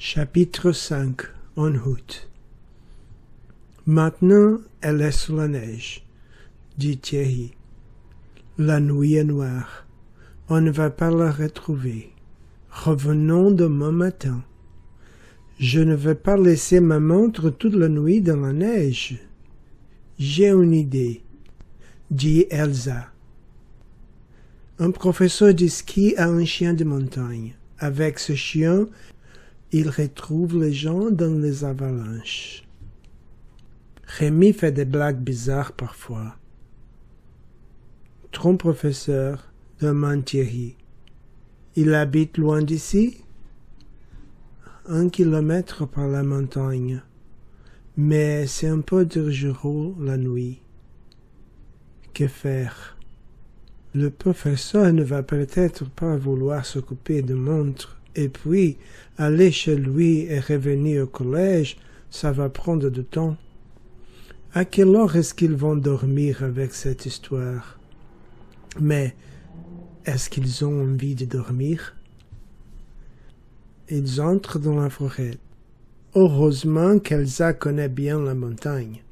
Chapitre 5. En route. Maintenant, elle est sous la neige, dit Thierry. La nuit est noire. On ne va pas la retrouver. Revenons demain matin. Je ne vais pas laisser ma montre toute la nuit dans la neige. J'ai une idée, dit Elsa. Un professeur de ski a un chien de montagne. Avec ce chien, il retrouve les gens dans les avalanches. Rémi fait des blagues bizarres parfois. Ton professeur, demande Thierry. Il habite loin d'ici? 1 kilomètre par la montagne. Mais c'est un peu dangereux la nuit. Que faire? Le professeur ne va peut-être pas vouloir s'occuper de montres. Et puis, aller chez lui et revenir au collège, ça va prendre du temps. À quelle heure est-ce qu'ils vont dormir avec cette histoire? Mais est-ce qu'ils ont envie de dormir? Ils entrent dans la forêt. Heureusement qu'Elsa connaît bien la montagne.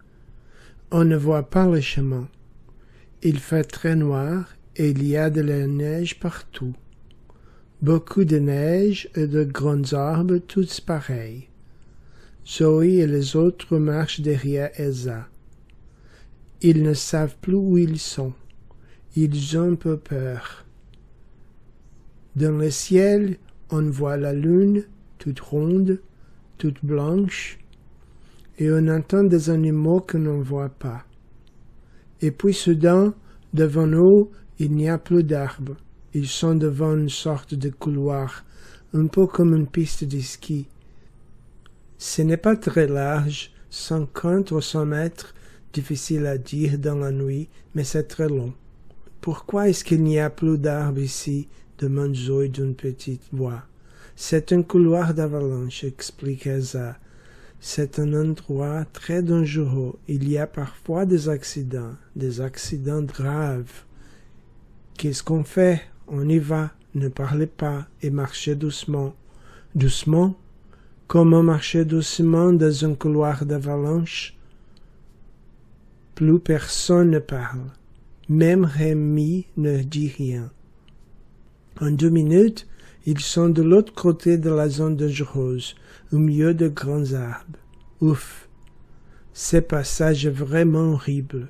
On ne voit pas le chemin. Il fait très noir et il y a de la neige partout. Beaucoup de neige et de grands arbres tous pareils. Zoé et les autres marchent derrière Elsa. Ils ne savent plus où ils sont. Ils ont un peu peur. Dans le ciel, on voit la lune, toute ronde, toute blanche, et on entend des animaux que l'on ne voit pas. Et puis soudain, devant nous, il n'y a plus d'arbres. Ils sont devant une sorte de couloir, un peu comme une piste de ski. Ce n'est pas très large, 50 ou 100 mètres, difficile à dire dans la nuit, mais c'est très long. Pourquoi est-ce qu'il n'y a plus d'arbres ici? Demande Zoé d'une petite voix. C'est un couloir d'avalanche, explique Elsa. C'est un endroit très dangereux. Il y a parfois des accidents graves. Qu'est-ce qu'on fait? On y va, ne parlez pas et marchez doucement. Doucement? Comment marcher doucement dans un couloir d'avalanche? Plus personne ne parle. Même Rémi ne dit rien. En 2 minutes, ils sont de l'autre côté de la zone dangereuse, au milieu de grands arbres. Ouf! Ce passage est vraiment horrible.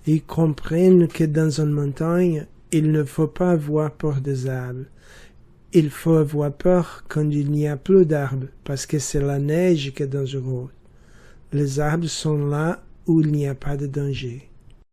Ils comprennent que dans une montagne, il ne faut pas avoir peur des arbres. Il faut avoir peur quand il n'y a plus d'arbres, parce que c'est la neige qui est dangereuse. Les arbres sont là où il n'y a pas de danger.